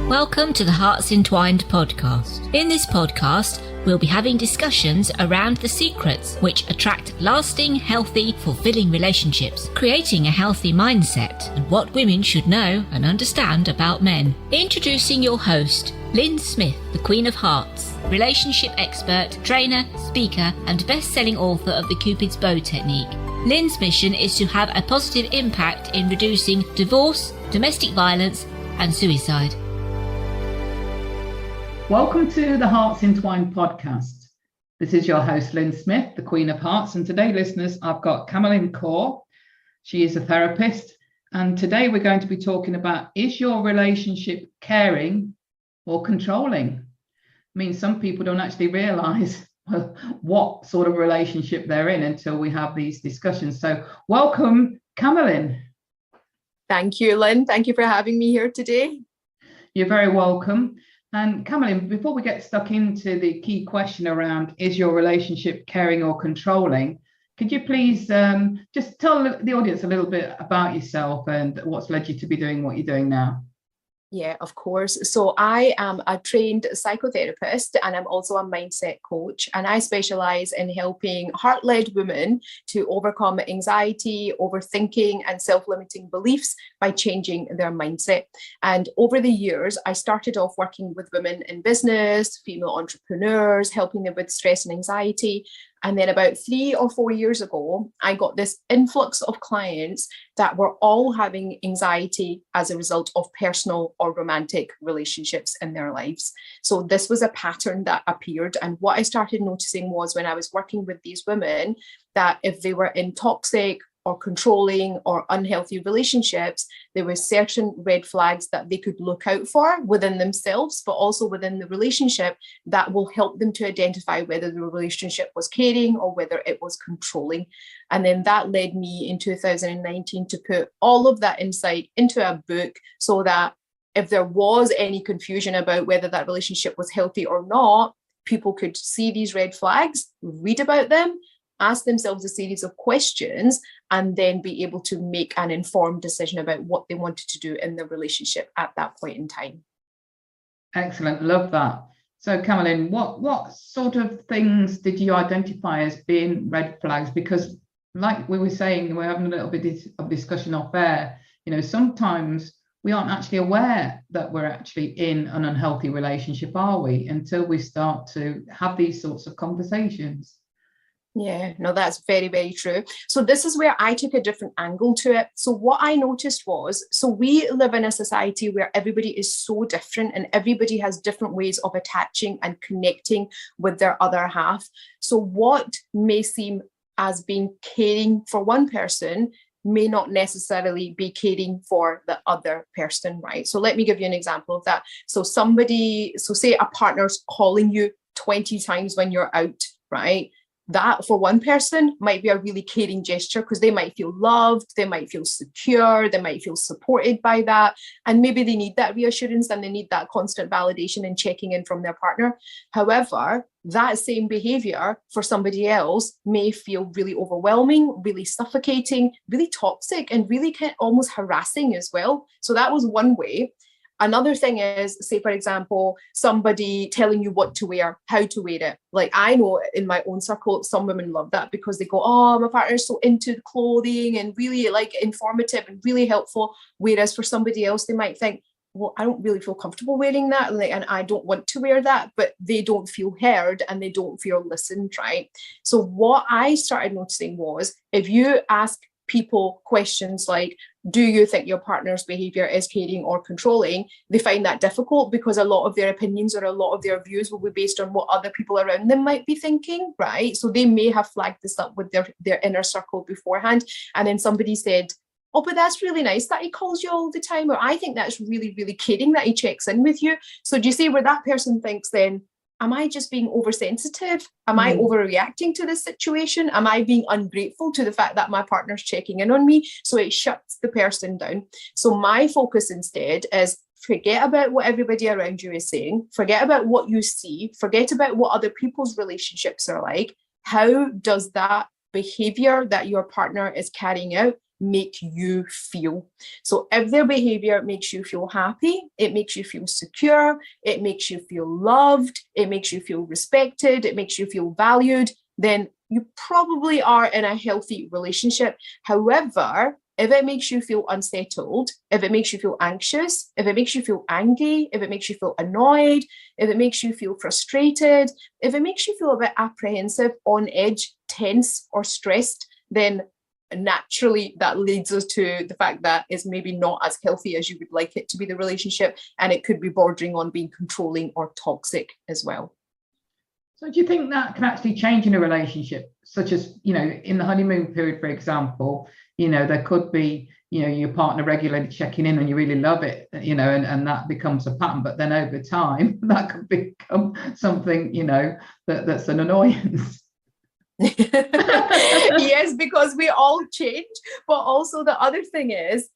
Welcome to the Hearts Entwined podcast. In this podcast, we'll be having discussions around the secrets which attract lasting, healthy, fulfilling relationships, creating a healthy mindset, and what women should know and understand about men. Introducing your host, Lyn Smith, the Queen of Hearts, relationship expert, trainer, speaker, and best-selling author of the Cupid's Bow technique. Lyn's mission is to have a positive impact in reducing divorce, domestic violence, and suicide. Welcome to the Hearts Entwined podcast. This is your host, Lyn Smith, the Queen of Hearts. And today, listeners, I've got Kamalyn Kaur. She is a therapist. And today we're going to be talking about, is your relationship caring or controlling? I mean, some people don't actually realise what sort of relationship they're in until we have these discussions. So welcome, Kamalyn. Thank you, Lyn. Thank you for having me here today. You're very welcome. And Kamalyn, before we get stuck into the key question around, is your relationship caring or controlling, could you please just tell the audience a little bit about yourself and what's led you to be doing what you're doing now? Yeah, of course. So I am a trained psychotherapist and I'm also a mindset coach, and I specialize in helping heart-led women to overcome anxiety, overthinking and self-limiting beliefs by changing their mindset. And over the years, I started off working with women in business, female entrepreneurs, helping them with stress and anxiety. And then about 3 or 4 years ago, I got this influx of clients that were all having anxiety as a result of personal or romantic relationships in their lives. So this was a pattern that appeared. And what I started noticing was when I was working with these women, that if they were in toxic or controlling or unhealthy relationships, there were certain red flags that they could look out for within themselves, but also within the relationship that will help them to identify whether the relationship was caring or whether it was controlling. And then that led me in 2019 to put all of that insight into a book so that if there was any confusion about whether that relationship was healthy or not, people could see these red flags, read about them, ask themselves a series of questions, and then be able to make an informed decision about what they wanted to do in the relationship at that point in time. Excellent. Love that. So, Kamalyn, what sort of things did you identify as being red flags? Because like we were saying, we're having a little bit of discussion off air, sometimes we aren't actually aware that we're actually in an unhealthy relationship, are we? Until we start to have these sorts of conversations. Yeah, no, that's very, very true. So this is where I took a different angle to it. So what I noticed was, so we live in a society where everybody is so different and everybody has different ways of attaching and connecting with their other half. So what may seem as being caring for one person may not necessarily be caring for the other person, right? So let me give you an example of that. So say a partner's calling you 20 times when you're out, right? That for one person might be a really caring gesture because they might feel loved, they might feel secure, they might feel supported by that. And maybe they need that reassurance and they need that constant validation and checking in from their partner. However, that same behavior for somebody else may feel really overwhelming, really suffocating, really toxic, and really almost harassing as well. So that was one way. Another thing is, say, for example, somebody telling you what to wear, how to wear it. Like I know in my own circle, some women love that because they go, oh, my partner's so into clothing and really like informative and really helpful. Whereas for somebody else, they might think, well, I don't really feel comfortable wearing that. And I don't want to wear that, but they don't feel heard and they don't feel listened, right? So what I started noticing was if you ask people questions like, do you think your partner's behavior is caring or controlling? They find that difficult because a lot of their opinions or a lot of their views will be based on what other people around them might be thinking, right? So they may have flagged this up with their inner circle beforehand. And then somebody said, oh, but that's really nice that he calls you all the time. Or I think that's really, really caring that he checks in with you. So do you see where that person thinks then, am I just being oversensitive? Am I overreacting to this situation? Am I being ungrateful to the fact that my partner's checking in on me? So it shuts the person down. So my focus instead is forget about what everybody around you is saying. Forget about what you see. Forget about what other people's relationships are like. How does that behavior that your partner is carrying out make you feel. So if their behavior makes you feel happy, it makes you feel secure, it makes you feel loved, it makes you feel respected, it makes you feel valued, then you probably are in a healthy relationship. However, if it makes you feel unsettled, if it makes you feel anxious, if it makes you feel angry, if it makes you feel annoyed, if it makes you feel frustrated, if it makes you feel a bit apprehensive, on edge, tense, or stressed, then naturally that leads us to the fact that it's maybe not as healthy as you would like it to be, the relationship, and it could be bordering on being controlling or toxic as well. So do you think that can actually change in a relationship, such as, in the honeymoon period, for example, there could be, your partner regularly checking in and you really love it, and that becomes a pattern, but then over time that could become something, that's an annoyance. Yes, because we all change, but also the other thing is,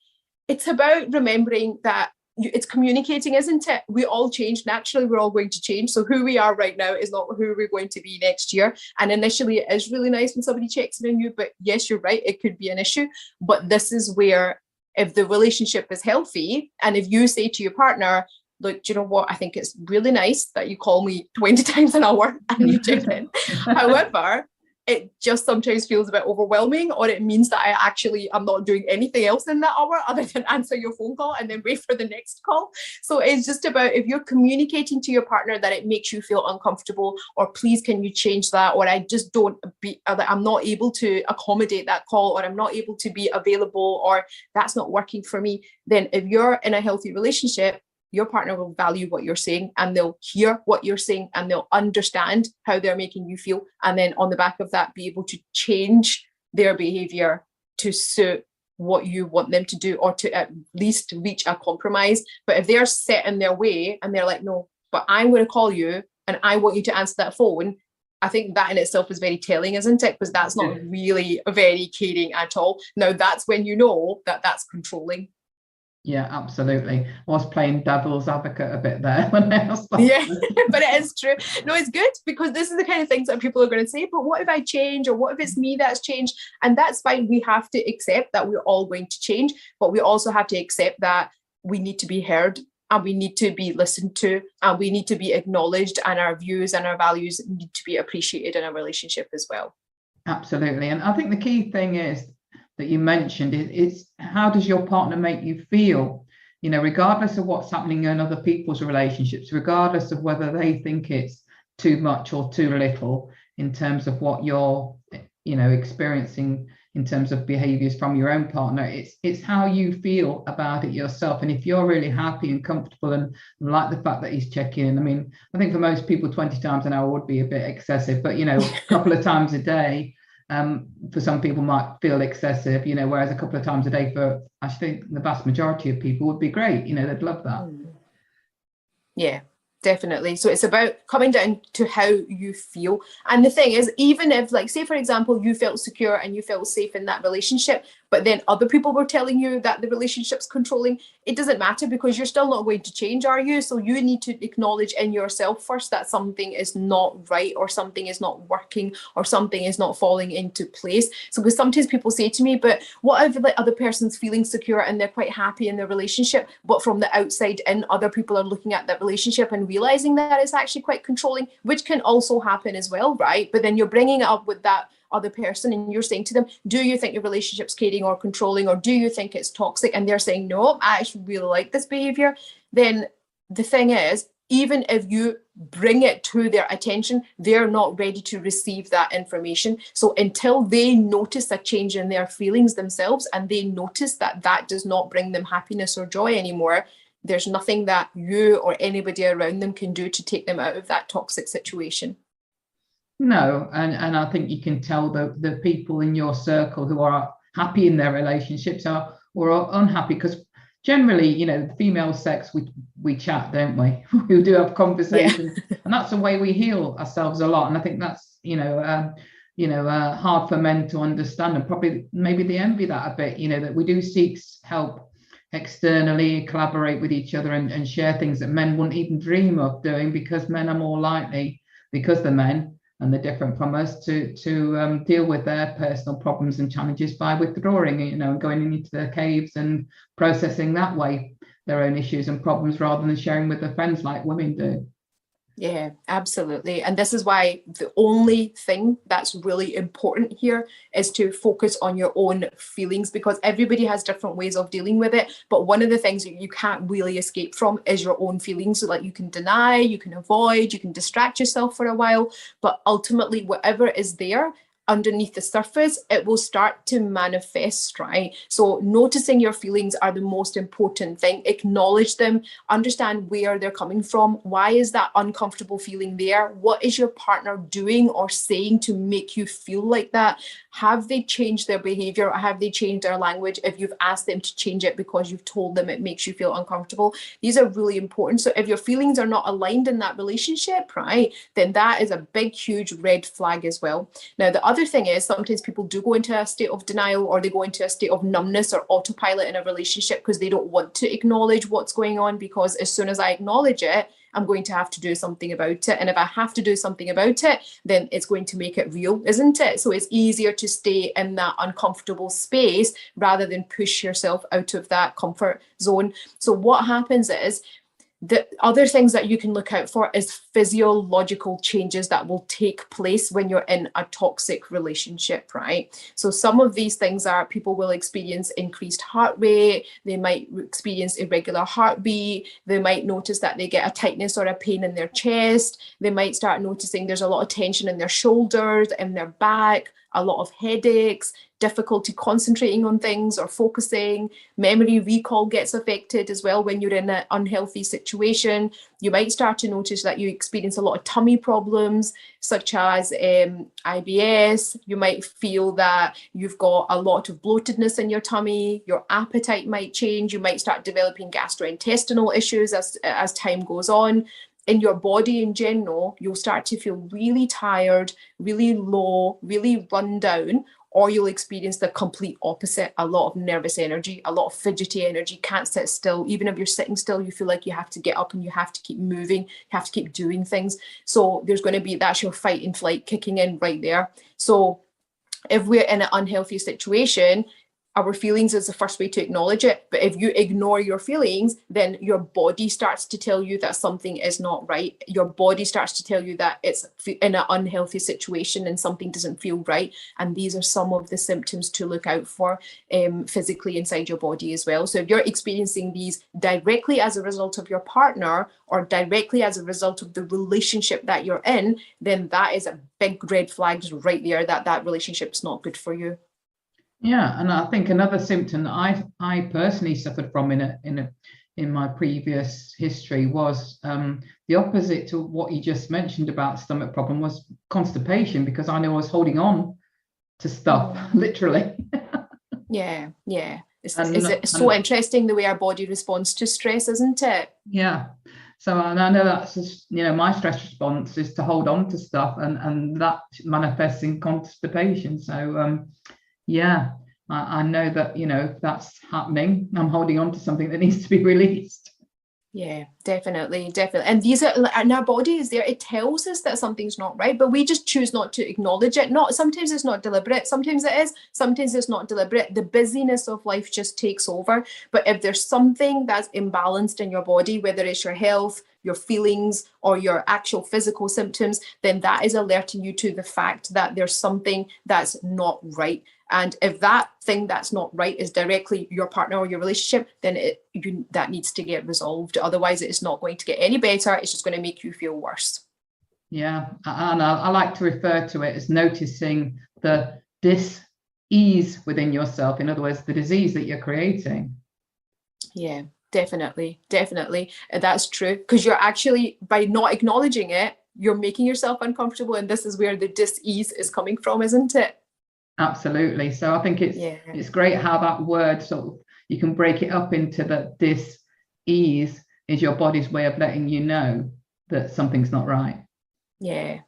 it's about remembering that it's communicating, isn't it? We all change. Naturally, we're all going to change. So who we are right now is not who we're going to be next year. And initially, it is really nice when somebody checks in on you. But yes, you're right, it could be an issue. But this is where, if the relationship is healthy, and if you say to your partner, look, do you know what? I think it's really nice that you call me 20 times an hour and you check in. However, it just sometimes feels a bit overwhelming, or it means that I'm not doing anything else in that hour other than answer your phone call and then wait for the next call. So it's just about, if you're communicating to your partner that it makes you feel uncomfortable, or please can you change that, or I'm not able to accommodate that call, or I'm not able to be available, or that's not working for me, then if you're in a healthy relationship, your partner will value what you're saying, and they'll hear what you're saying, and they'll understand how they're making you feel. And then on the back of that, be able to change their behavior to suit what you want them to do, or to at least reach a compromise. But if they're set in their way and they're like, no, but I'm going to call you and I want you to answer that phone, I think that in itself is very telling, isn't it? Because that's not really very caring at all. Now, that's when you know that that's controlling. Yeah, absolutely. I was playing devil's advocate a bit there when I was like, yeah, but it is true. No, it's good, because this is the kind of things that people are going to say, but what if I change, or what if it's me that's changed? And that's fine. We have to accept that we're all going to change, but we also have to accept that we need to be heard, and we need to be listened to, and we need to be acknowledged, and our views and our values need to be appreciated in a relationship as well. Absolutely. And I think the key thing is that you mentioned is how does your partner make you feel, regardless of what's happening in other people's relationships, regardless of whether they think it's too much or too little in terms of what you're experiencing in terms of behaviors from your own partner. It's how you feel about it yourself. And if you're really happy and comfortable and like the fact that he's checking in, I mean, I think for most people 20 times an hour would be a bit excessive, but a couple of times a day for some people might feel excessive, whereas a couple of times a day for, I think, the vast majority of people would be great. They'd love that. Yeah, definitely. So it's about coming down to how you feel. And the thing is, even if, like, say, for example, you felt secure and you felt safe in that relationship, but then other people were telling you that the relationship's controlling, it doesn't matter, because you're still not going to change, are you? So you need to acknowledge in yourself first that something is not right, or something is not working, or something is not falling into place. So because sometimes people say to me, but what if the other person's feeling secure and they're quite happy in their relationship, but from the outside in, other people are looking at that relationship and realizing that it's actually quite controlling, which can also happen as well, right? But then you're bringing it up with that other person and you're saying to them, do you think your relationship's caring or controlling, or do you think it's toxic? And they're saying, no, I actually really like this behavior. Then the thing is, even if you bring it to their attention, they're not ready to receive that information. So until they notice a change in their feelings themselves, and they notice that that does not bring them happiness or joy anymore, there's nothing that you or anybody around them can do to take them out of that toxic situation. No, and I think you can tell the people in your circle who are happy in their relationships or are unhappy, because generally, female sex, we chat, don't we? We do have conversations, and that's the way we heal ourselves a lot. And I think that's hard for men to understand, and probably maybe they envy that a bit. That we do seek help externally, collaborate with each other, and share things that men wouldn't even dream of doing, because men are more likely, because they're men, and they're different from us, to deal with their personal problems and challenges by withdrawing, and going into their caves and processing that way their own issues and problems, rather than sharing with their friends like women do. Yeah, absolutely. And this is why the only thing that's really important here is to focus on your own feelings, because everybody has different ways of dealing with it. But one of the things that you can't really escape from is your own feelings. So like, you can deny, you can avoid, you can distract yourself for a while, but ultimately whatever is there underneath the surface, it will start to manifest, right? So noticing your feelings are the most important thing. Acknowledge them, understand where they're coming from. Why is that uncomfortable feeling there? What is your partner doing or saying to make you feel like that? Have they changed their behavior, or have they changed their language if you've asked them to change it because you've told them it makes you feel uncomfortable? These are really important. So if your feelings are not aligned in that relationship, right, then that is a big, huge red flag as well. Now, the other thing is, sometimes people do go into a state of denial, or they go into a state of numbness or autopilot in a relationship because they don't want to acknowledge what's going on, because as soon as I acknowledge it, I'm going to have to do something about it. And if I have to do something about it, then it's going to make it real, isn't it? So it's easier to stay in that uncomfortable space rather than push yourself out of that comfort zone. So what happens is, the other things that you can look out for is physiological changes that will take place when you're in a toxic relationship, right? So some of these things are, people will experience increased heart rate, they might experience irregular heartbeat, they might notice that they get a tightness or a pain in their chest, they might start noticing there's a lot of tension in their shoulders and their back, a lot of headaches, difficulty concentrating on things or focusing. Memory recall gets affected as well when you're in an unhealthy situation. You might start to notice that you experience a lot of tummy problems, such as IBS. You might feel that you've got a lot of bloatedness in your tummy. Your appetite might change. You might start developing gastrointestinal issues as time goes on. In your body in general, you'll start to feel really tired, really low, really run down, or you'll experience the complete opposite, a lot of nervous energy, a lot of fidgety energy, can't sit still. Even if you're sitting still, you feel like you have to get up and you have to keep moving, you have to keep doing things. So there's going to be, that's your fight and flight kicking in right there. So if we're in an unhealthy situation, our feelings is the first way to acknowledge it. But if you ignore your feelings, then your body starts to tell you that something is not right. Your body starts to tell you that it's in an unhealthy situation and something doesn't feel right. And these are some of the symptoms to look out for physically inside your body as well. So if you're experiencing these directly as a result of your partner, or directly as a result of the relationship that you're in, then that is a big red flag right there, that that relationship's not good for you. Yeah, and I think another symptom that I personally suffered from in my previous history was the opposite to what you just mentioned about stomach problem, was constipation, because I knew I was holding on to stuff, literally. Yeah. It's so interesting the way our body responds to stress, isn't it? Yeah. So, and I know that's just, my stress response is to hold on to stuff, and that manifests in constipation. So, yeah, I know that, if that's happening, I'm holding on to something that needs to be released. Yeah, definitely. And these are, and our body is there, it tells us that something's not right, but we just choose not to acknowledge it. Sometimes it's not deliberate, sometimes it is, sometimes it's not deliberate. The busyness of life just takes over. But if there's something that's imbalanced in your body, whether it's your health, your feelings, or your actual physical symptoms, then that is alerting you to the fact that there's something that's not right. And if that thing that's not right is directly your partner or your relationship, then that needs to get resolved. Otherwise, it's not going to get any better. It's just going to make you feel worse. Yeah, and I like to refer to it as noticing the dis-ease within yourself. In other words, the disease that you're creating. Yeah, definitely. That's true. Because you're actually, by not acknowledging it, you're making yourself uncomfortable. And this is where the dis-ease is coming from, isn't it? Absolutely. So I think it's great how that word sort of, you can break it up into that dis-ease is your body's way of letting you know that something's not right. Yeah.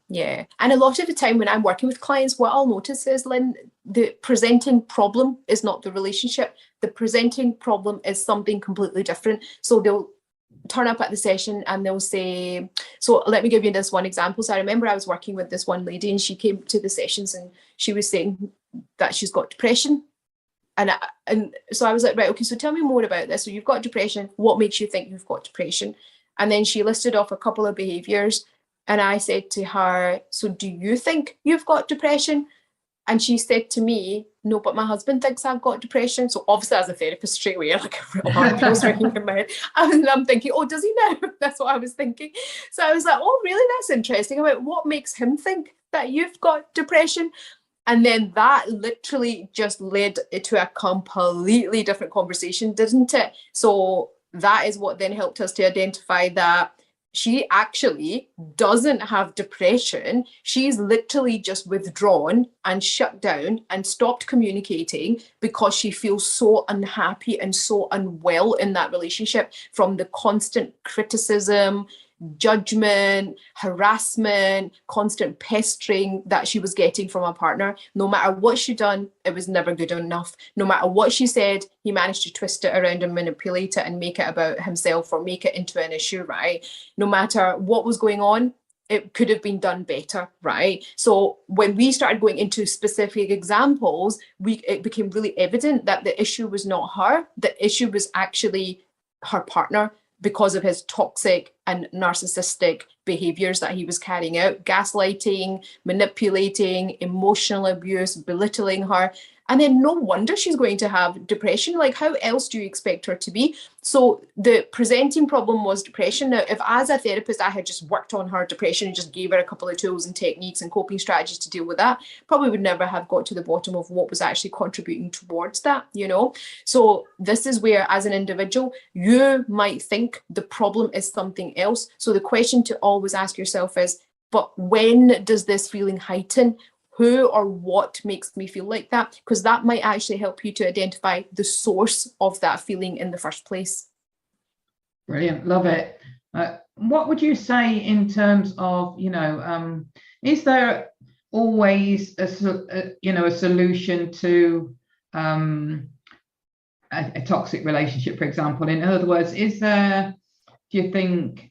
And a lot of the time when I'm working with clients, what I'll notice is, Lyn, the presenting problem is not the relationship. The presenting problem is something completely different. So they'll turn up at the session and they'll say, so let me give you this one example. So I remember I was working with this one lady and she came to the sessions and she was saying that she's got depression. And so I was like, right, okay, so tell me more about this. So you've got depression. What makes you think you've got depression? And then she listed off a couple of behaviours. And I said to her, so do you think you've got depression? And she said to me, no, but my husband thinks I've got depression. So obviously as a therapist straight away, like a real heart was ringing in my head. And I'm thinking, oh, does he know? That's what I was thinking. So I was like, oh, really? That's interesting. About what makes him think that you've got depression? And then that literally just led to a completely different conversation, didn't it? So that is what then helped us to identify that she actually doesn't have depression. She's literally just withdrawn and shut down and stopped communicating because she feels so unhappy and so unwell in that relationship from the constant criticism, judgment, harassment, constant pestering that she was getting from her partner. No matter what she'd done, it was never good enough. No matter what she said, he managed to twist it around and manipulate it and make it about himself or make it into an issue, right? No matter what was going on, it could have been done better, right? So when we started going into specific examples, it became really evident that the issue was not her. The issue was actually her partner, because of his toxic and narcissistic behaviours that he was carrying out, gaslighting, manipulating, emotional abuse, belittling her. And then no wonder she's going to have depression. Like, how else do you expect her to be? So the presenting problem was depression. Now, if as a therapist, I had just worked on her depression and just gave her a couple of tools and techniques and coping strategies to deal with that, probably would never have got to the bottom of what was actually contributing towards that, you know? So this is where, as an individual, you might think the problem is something else. So the question to always ask yourself is, but when does this feeling heighten? Who or what makes me feel like that? Because that might actually help you to identify the source of that feeling in the first place. Brilliant, love it. What would you say in terms of, is there always a solution to a toxic relationship, for example? In other words, is there, do you think,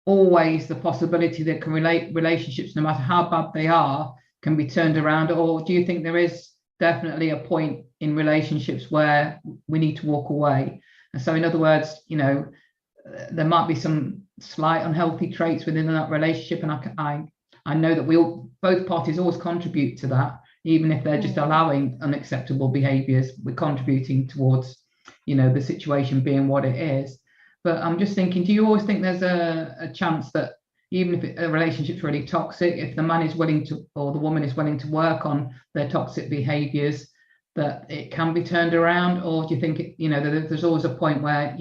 always the possibility that relationships, no matter how bad they are, can be turned around? Or do you think there is definitely a point in relationships where we need to walk away? And so in other words, there might be some slight unhealthy traits within that relationship, and I know that both parties always contribute to that, even if they're just allowing unacceptable behaviors. We're contributing towards the situation being what it is. But I'm just thinking, do you always think there's a chance that even if a relationship's really toxic, if the man is willing to, or the woman is willing to work on their toxic behaviors, that it can be turned around? Or do you think there's always a point where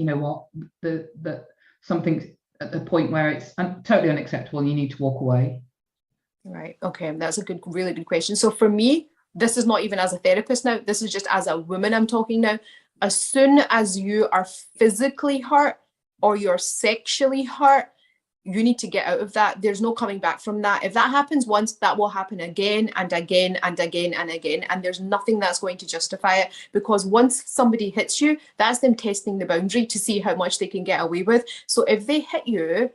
that something's at the point where it's totally unacceptable and you need to walk away? Right. Okay, that's a really good question. So for me, this is not even as a therapist now, this is just as a woman I'm talking now. As soon as you are physically hurt or you're sexually hurt, you need to get out of that. There's no coming back from that. If that happens once, that will happen again and again and again and again. And there's nothing that's going to justify it, because once somebody hits you, that's them testing the boundary to see how much they can get away with. So if they hit you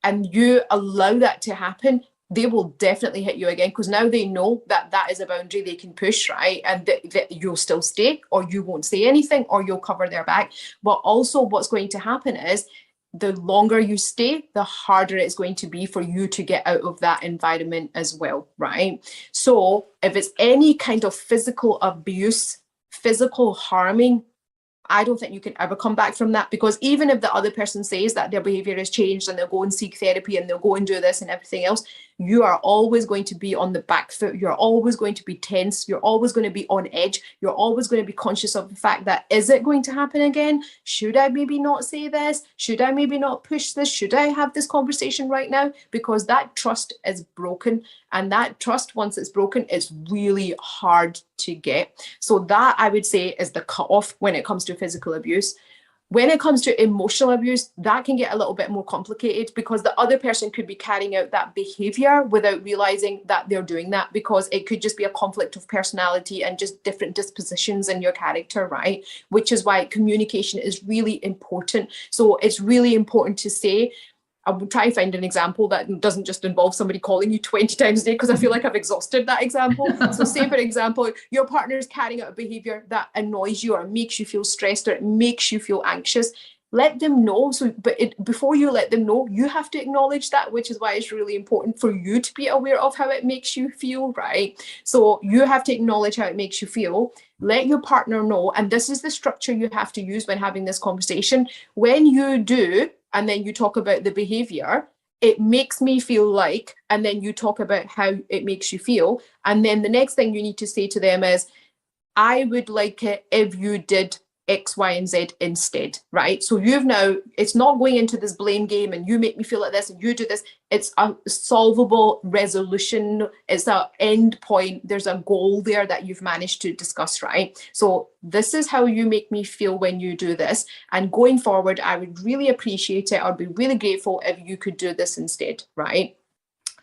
and you allow that to happen, they will definitely hit you again, because now they know that that is a boundary they can push, right? And that you'll still stay, or you won't say anything, or you'll cover their back. But also what's going to happen is, the longer you stay, the harder it's going to be for you to get out of that environment as well, right? So if it's any kind of physical abuse, physical harming, I don't think you can ever come back from that, because even if the other person says that their behavior has changed and they'll go and seek therapy and they'll go and do this and everything else, you are always going to be on the back foot. You're always going to be tense. You're always going to be on edge. You're always going to be conscious of the fact that, is it going to happen again? Should I maybe not say this? Should I maybe not push this? Should I have this conversation right now? Because that trust is broken. And that trust, once it's broken, it's really hard to get. So that, I would say, is the cutoff when it comes to physical abuse. When it comes to emotional abuse, that can get a little bit more complicated because the other person could be carrying out that behavior without realizing that they're doing that, because it could just be a conflict of personality and just different dispositions in your character, right? Which is why communication is really important. So it's really important to say, I will try to find an example that doesn't just involve somebody calling you 20 times a day, because I feel like I've exhausted that example. So say, for example, your partner is carrying out a behavior that annoys you or makes you feel stressed or it makes you feel anxious. Let them know. Before you let them know, you have to acknowledge that, which is why it's really important for you to be aware of how it makes you feel, right? So you have to acknowledge how it makes you feel. Let your partner know. And this is the structure you have to use when having this conversation. When you do, and then you talk about the behavior, it makes me feel like, and then you talk about how it makes you feel. And then the next thing you need to say to them is, I would like it if you did X, Y, and Z instead, right? So you've now, it's not going into this blame game and you make me feel like this and you do this. It's a solvable resolution. It's an end point. There's a goal there that you've managed to discuss, right? So this is how you make me feel when you do this. And going forward, I would really appreciate it. I'd be really grateful if you could do this instead, right?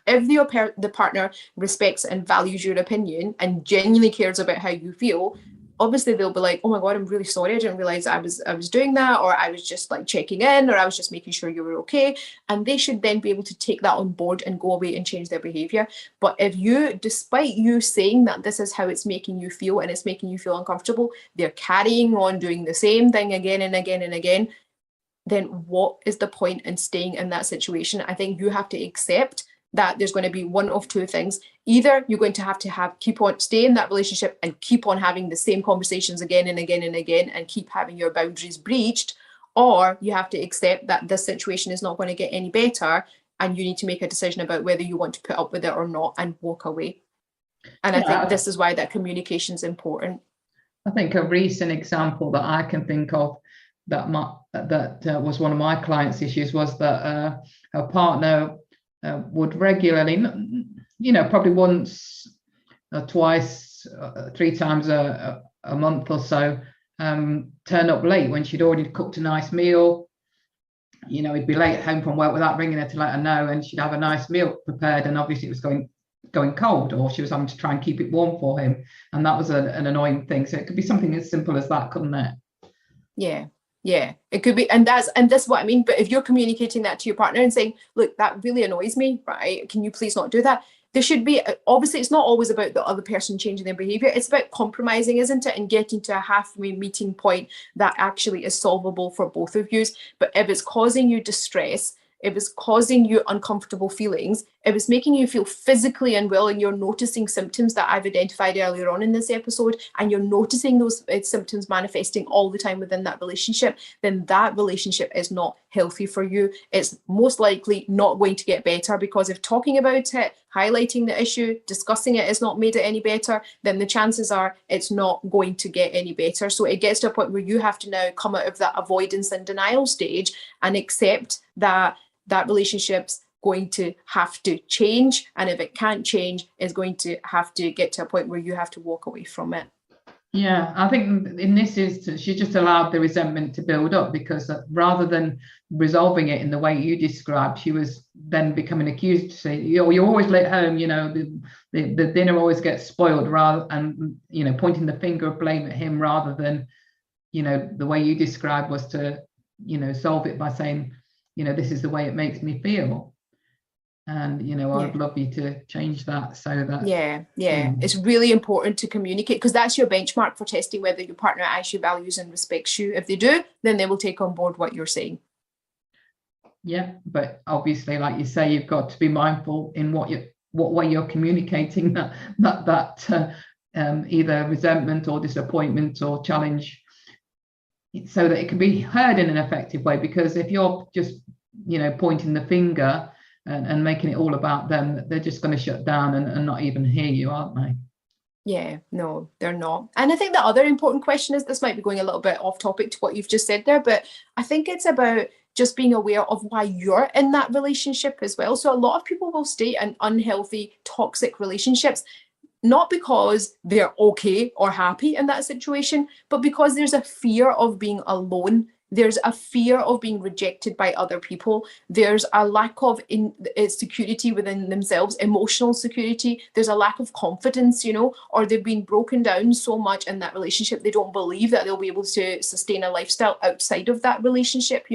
If the partner respects and values your opinion and genuinely cares about how you feel, obviously they'll be like, oh my God, I'm really sorry. I didn't realize I was doing that, or I was just like checking in, or I was just making sure you were okay. And they should then be able to take that on board and go away and change their behavior. But if you, despite you saying that this is how it's making you feel and it's making you feel uncomfortable, they're carrying on doing the same thing again and again and again, then what is the point in staying in that situation? I think you have to accept that there's going to be one of two things. Either you're going to have keep on stay in that relationship and keep on having the same conversations again and again and again and keep having your boundaries breached, or you have to accept that this situation is not going to get any better and you need to make a decision about whether you want to put up with it or not and walk away. And I think this is why that communication is important. I think a recent example that I can think of that was one of my clients' issues was that her partner would regularly, probably once or twice, 3 times a month or so, turn up late when she'd already cooked a nice meal. He'd be late home from work without ringing her to let her know, and she'd have a nice meal prepared, and obviously it was going cold, or she was having to try and keep it warm for him, and that was an annoying thing. So it could be something as simple as that, couldn't it? Yeah, it could be. And that's what I mean. But if you're communicating that to your partner and saying, look, that really annoys me, right? Can you please not do that? There should be, obviously, it's not always about the other person changing their behavior. It's about compromising, isn't it? And getting to a halfway meeting point that actually is solvable for both of you. But if it's causing you distress, if it's causing you uncomfortable feelings, if it's making you feel physically unwell and you're noticing symptoms that I've identified earlier on in this episode, and you're noticing those symptoms manifesting all the time within that relationship, then that relationship is not healthy for you. It's most likely not going to get better, because if talking about it, highlighting the issue, discussing it has not made it any better, then the chances are it's not going to get any better. So it gets to a point where you have to now come out of that avoidance and denial stage and accept that relationship's going to have to change, and if it can't change, it's going to have to get to a point where you have to walk away from it. Yeah, I think in this instance, she just allowed the resentment to build up, because rather than resolving it in the way you described, she was then becoming accused to say, you're always late home, the dinner always gets spoiled, and pointing the finger of blame at him, rather than, the way you described was to, solve it by saying, this is the way it makes me feel. And, I'd love you to change that so that... Yeah. It's really important to communicate, because that's your benchmark for testing whether your partner actually values and respects you. If they do, then they will take on board what you're saying. Yeah, but obviously, like you say, you've got to be mindful in what way you're communicating that either resentment or disappointment or challenge, so that it can be heard in an effective way. Because if you're just, pointing the finger and making it all about them, they're just going to shut down and not even hear you, aren't they? Yeah, no, they're not. And I think the other important question is, this might be going a little bit off topic to what you've just said there, but I think it's about just being aware of why you're in that relationship as well. So a lot of people will stay in unhealthy, toxic relationships, not because they're okay or happy in that situation, but because there's a fear of being alone There's a fear of being rejected by other people. There's a lack of security within themselves, emotional security. There's a lack of confidence, or they've been broken down so much in that relationship, they don't believe that they'll be able to sustain a lifestyle outside of that relationship,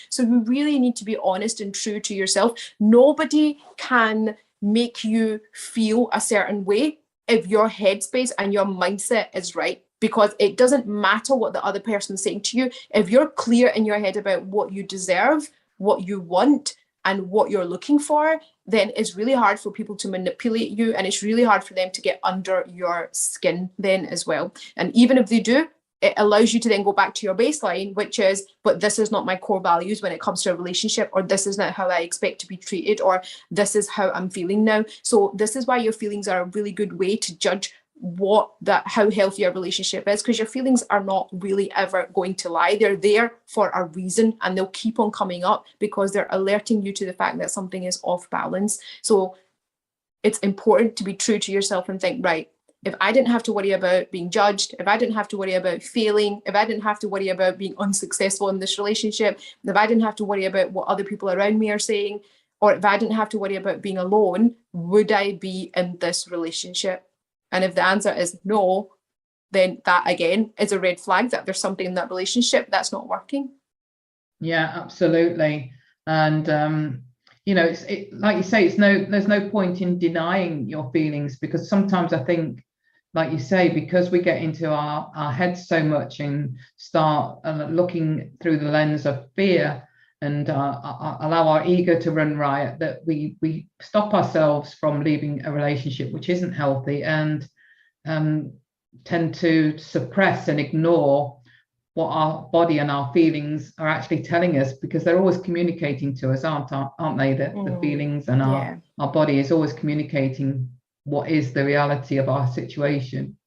So you really need to be honest and true to yourself. Nobody can make you feel a certain way if your headspace and your mindset is right. Because it doesn't matter what the other person's saying to you. If you're clear in your head about what you deserve, what you want, and what you're looking for, then it's really hard for people to manipulate you, and it's really hard for them to get under your skin then as well. And even if they do, it allows you to then go back to your baseline, which is, but this is not my core values when it comes to a relationship, or this is not how I expect to be treated, or this is how I'm feeling now. So this is why your feelings are a really good way to judge how healthy your relationship is, because your feelings are not really ever going to lie. They're there for a reason, and they'll keep on coming up because they're alerting you to the fact that something is off balance. So it's important to be true to yourself and think, right, if I didn't have to worry about being judged, if I didn't have to worry about failing, if I didn't have to worry about being unsuccessful in this relationship, if I didn't have to worry about what other people around me are saying, or if I didn't have to worry about being alone, would I be in this relationship? And if the answer is no, then that again is a red flag that there's something in that relationship that's not working. Yeah, absolutely. And like you say, there's no point in denying your feelings, because sometimes I think, like you say, because we get into our heads so much and start looking through the lens of fear and allow our ego to run riot, that we stop ourselves from leaving a relationship which isn't healthy, and tend to suppress and ignore what our body and our feelings are actually telling us, because they're always communicating to us, aren't they? The feelings and our body is always communicating what is the reality of our situation.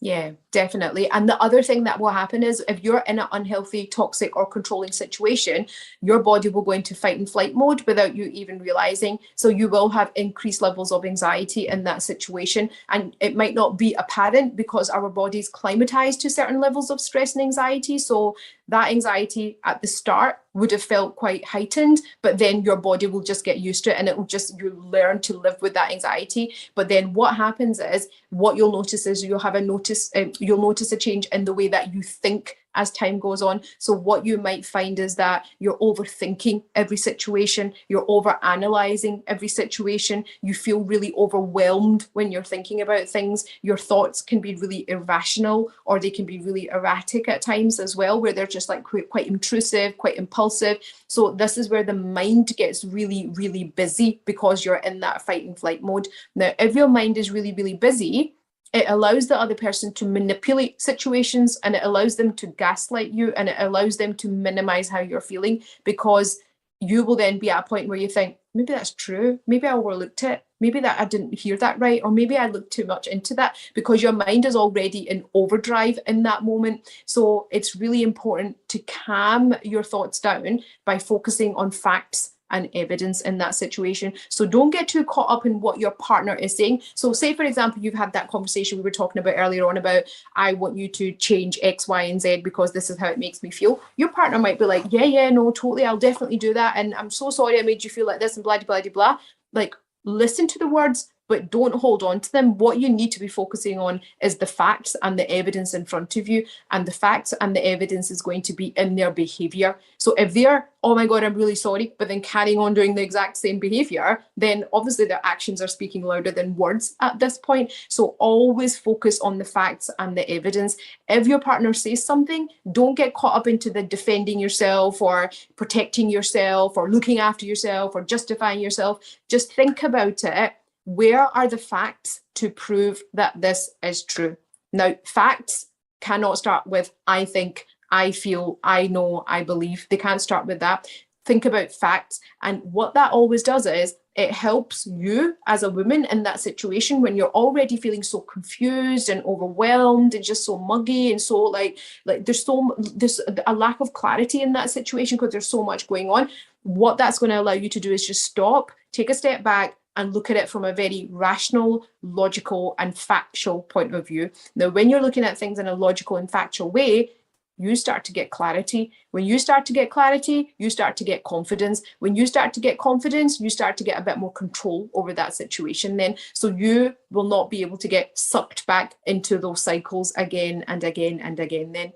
Yeah, definitely. And the other thing that will happen is, if you're in an unhealthy, toxic or controlling situation, your body will go into fight and flight mode without you even realizing. So you will have increased levels of anxiety in that situation. And it might not be apparent because our body's climatized to certain levels of stress and anxiety. So that anxiety at the start would have felt quite heightened, but then your body will just get used to it, and it will just, you learn to live with that anxiety. But then what happens is, what you'll notice is you'll notice a change in the way that you think as time goes on. So what you might find is that you're overthinking every situation, you're overanalyzing every situation, you feel really overwhelmed when you're thinking about things. Your thoughts can be really irrational, or they can be really erratic at times as well, where they're just like quite intrusive, quite impulsive. So this is where the mind gets really, really busy, because you're in that fight and flight mode. Now, if your mind is really, really busy, it allows the other person to manipulate situations, and it allows them to gaslight you, and it allows them to minimize how you're feeling, because you will then be at a point where you think, maybe that's true, maybe I overlooked it, maybe that I didn't hear that right, or maybe I looked too much into that, because your mind is already in overdrive in that moment. So it's really important to calm your thoughts down by focusing on facts and evidence in that situation. So don't get too caught up in what your partner is saying. So say, for example, you've had that conversation we were talking about earlier on about, I want you to change X, Y, and Z because this is how it makes me feel. Your partner might be like, yeah, no, totally, I'll definitely do that. And I'm so sorry I made you feel like this, and blah, blah, blah, blah. Like, listen to the words, but don't hold on to them. What you need to be focusing on is the facts and the evidence in front of you. And the facts and the evidence is going to be in their behaviour. So if they're, oh my God, I'm really sorry, but then carrying on doing the exact same behaviour, then obviously their actions are speaking louder than words at this point. So always focus on the facts and the evidence. If your partner says something, don't get caught up into the defending yourself or protecting yourself or looking after yourself or justifying yourself. Just think about it. Where are the facts to prove that this is true? Now, facts cannot start with I think, I feel, I know, I believe. They can't start with that. Think about facts. And what that always does is it helps you as a woman in that situation when you're already feeling so confused and overwhelmed and just so muggy and so like there's a lack of clarity in that situation because there's so much going on. What that's going to allow you to do is just stop, take a step back, and look at it from a very rational, logical, and factual point of view. Now, when you're looking at things in a logical and factual way, you start to get clarity. When you start to get clarity, you start to get confidence. When you start to get confidence, you start to get a bit more control over that situation then. So you will not be able to get sucked back into those cycles again and again and again then.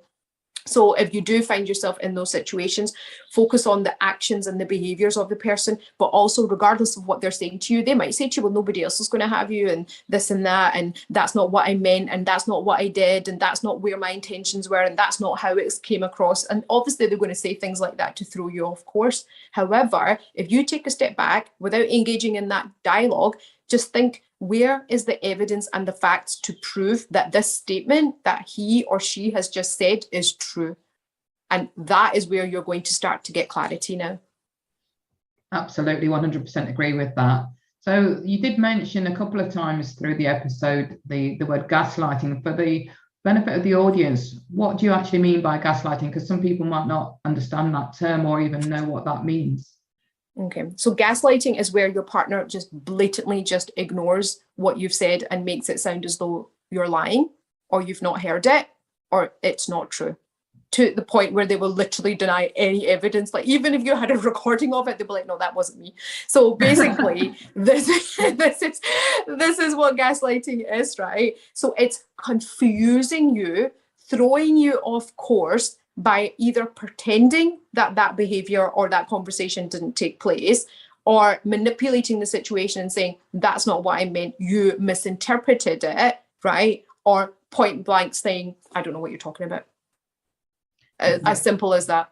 So if you do find yourself in those situations, focus on the actions and the behaviours of the person, but also regardless of what they're saying to you, they might say to you, well, nobody else is going to have you and this and that, and that's not what I meant, and that's not what I did, and that's not where my intentions were, and that's not how it came across. And obviously they're going to say things like that to throw you off course. However, if you take a step back without engaging in that dialogue, just think, where is the evidence and the facts to prove that this statement that he or she has just said is true? And that is where you're going to start to get clarity now. Absolutely, 100% agree with that. So you did mention a couple of times through the episode the word gaslighting. For the benefit of the audience, what do you actually mean by gaslighting? Because some people might not understand that term or even know what that means. Okay, so gaslighting is where your partner just blatantly just ignores what you've said and makes it sound as though you're lying, or you've not heard it, or it's not true, to the point where they will literally deny any evidence. Like, even if you had a recording of it, they'll be like, no, that wasn't me. So basically, this is what gaslighting is, right? So it's confusing you, throwing you off course by either pretending that that behavior or that conversation didn't take place, or manipulating the situation and saying, that's not what I meant, you misinterpreted it, right? Or point blank saying, I don't know what you're talking about. As simple as that.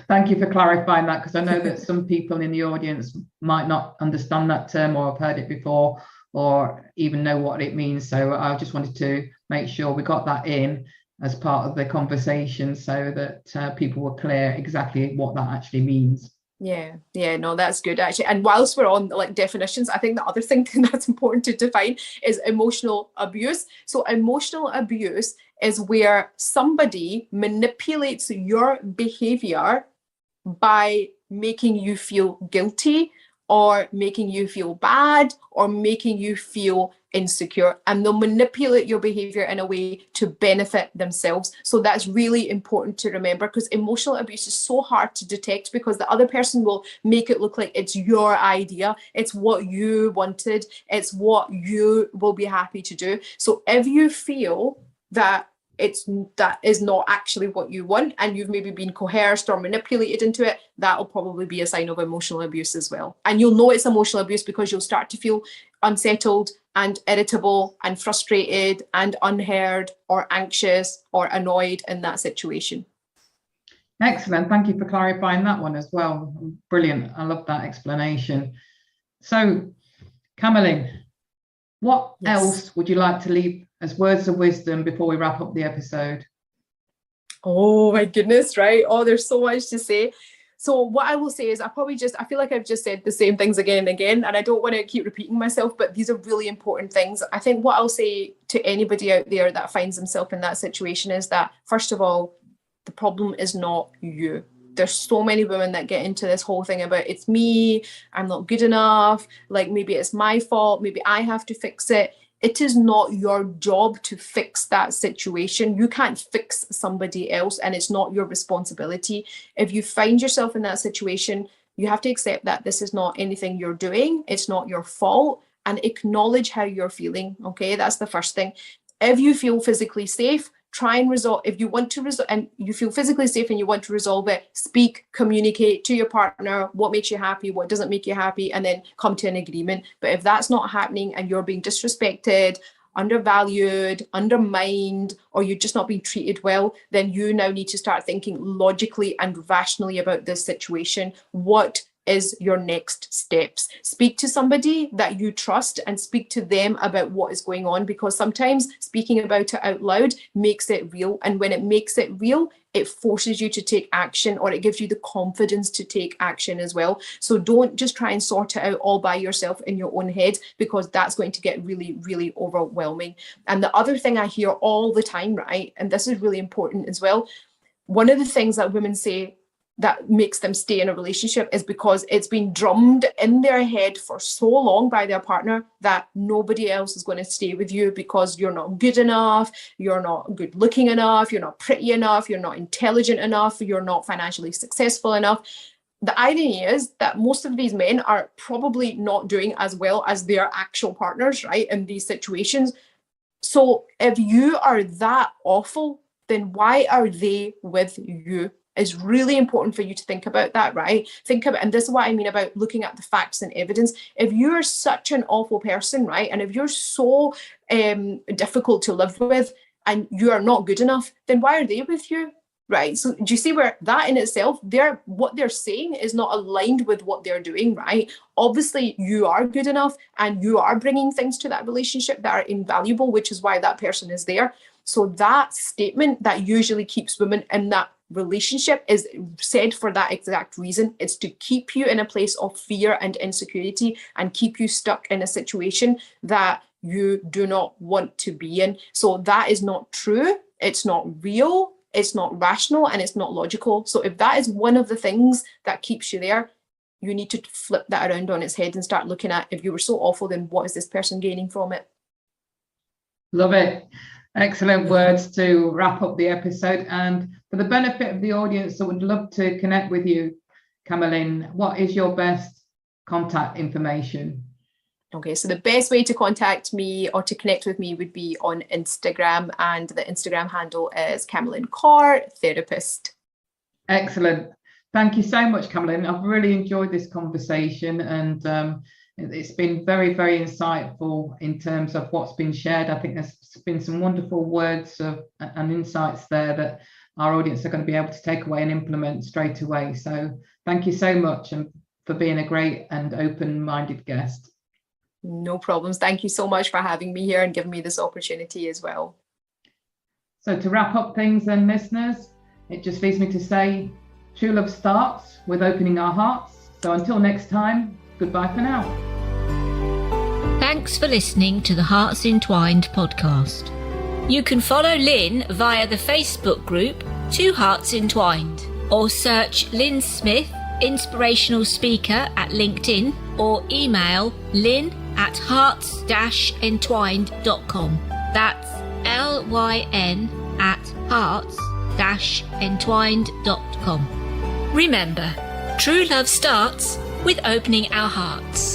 Thank you for clarifying that, because I know that some people in the audience might not understand that term or have heard it before or even know what it means. So I just wanted to make sure we got that in as part of the conversation so that people were clear exactly what that actually means. Yeah, no, that's good actually. And whilst we're on like definitions, I think the other thing that's important to define is emotional abuse. So emotional abuse is where somebody manipulates your behavior by making you feel guilty, or making you feel bad, or making you feel insecure, and they'll manipulate your behavior in a way to benefit themselves. So that's really important to remember, because emotional abuse is so hard to detect, because the other person will make it look like it's your idea, it's what you wanted, it's what you will be happy to do. So if you feel that that is not actually what you want, and you've maybe been coerced or manipulated into it, that'll probably be a sign of emotional abuse as well. And you'll know it's emotional abuse because you'll start to feel unsettled and irritable and frustrated and unheard or anxious or annoyed in that situation. Excellent. Thank you for clarifying that one as well. Brilliant. I love that explanation. So, Kamalyn, what else would you like to leave as words of wisdom before we wrap up the episode? Oh my goodness, right? Oh, there's so much to say. So what I will say is I feel like I've just said the same things again and again, and I don't want to keep repeating myself, but these are really important things. I think what I'll say to anybody out there that finds himself in that situation is that, first of all, the problem is not you. There's so many women that get into this whole thing about, it's me, I'm not good enough, like maybe it's my fault, maybe I have to fix it. It is not your job to fix that situation. You can't fix somebody else, and it's not your responsibility. If you find yourself in that situation, you have to accept that this is not anything you're doing. It's not your fault, and acknowledge how you're feeling. Okay, that's the first thing. If you feel physically safe, try and resolve. If you want to resolve and you feel physically safe and you want to resolve it, speak, communicate to your partner what makes you happy, what doesn't make you happy, and then come to an agreement. But if that's not happening and you're being disrespected, undervalued, undermined, or you're just not being treated well, then you now need to start thinking logically and rationally about this situation. What is your next steps? Speak to somebody that you trust and speak to them about what is going on, because sometimes speaking about it out loud makes it real. And when it makes it real, it forces you to take action, or it gives you the confidence to take action as well. So don't just try and sort it out all by yourself in your own head, because that's going to get really, really overwhelming. And the other thing I hear all the time, right, and this is really important as well, one of the things that women say that makes them stay in a relationship is because it's been drummed in their head for so long by their partner that nobody else is going to stay with you because you're not good enough, you're not good looking enough, you're not pretty enough, you're not intelligent enough, you're not financially successful enough. The irony is that most of these men are probably not doing as well as their actual partners, right, in these situations. So if you are that awful, then why are they with you? It's really important for you to think about that, right? Think about, and this is what I mean about looking at the facts and evidence. If you're such an awful person, right, and if you're so difficult to live with and you are not good enough, then why are they with you? Right. So do you see where that in itself, what they're saying is not aligned with what they're doing, right? Obviously, you are good enough and you are bringing things to that relationship that are invaluable, which is why that person is there. So that statement that usually keeps women in that relationship is said for that exact reason. It's to keep you in a place of fear and insecurity and keep you stuck in a situation that you do not want to be in. So that is not true. It's not real. It's not rational, and it's not logical. So if that is one of the things that keeps you there, you need to flip that around on its head and start looking at, if you were so awful, then what is this person gaining from it? Love it. Excellent words to wrap up the episode. And for the benefit of the audience that would love to connect with you, Kamalyn, what is your best contact information? Okay, so the best way to contact me or to connect with me would be on Instagram, and the Instagram handle is Kamalyn Kaur, therapist. Excellent. Thank you so much, Kamalyn. I've really enjoyed this conversation, and it's been very, very insightful in terms of what's been shared. I think there's been some wonderful words and insights there that our audience are going to be able to take away and implement straight away. So thank you so much, and for being a great and open-minded guest. No problems. Thank you so much for having me here and giving me this opportunity as well. So to wrap up things then, listeners, it just leaves me to say, true love starts with opening our hearts. So until next time, goodbye for now. Thanks for listening to the Hearts Entwined podcast. You can follow Lyn via the Facebook group Two Hearts Entwined, or search Lyn Smith, inspirational speaker, at LinkedIn, or email lyn@hearts-entwined.com. That's LYN@hearts-entwined.com. Remember, true love starts with opening our hearts.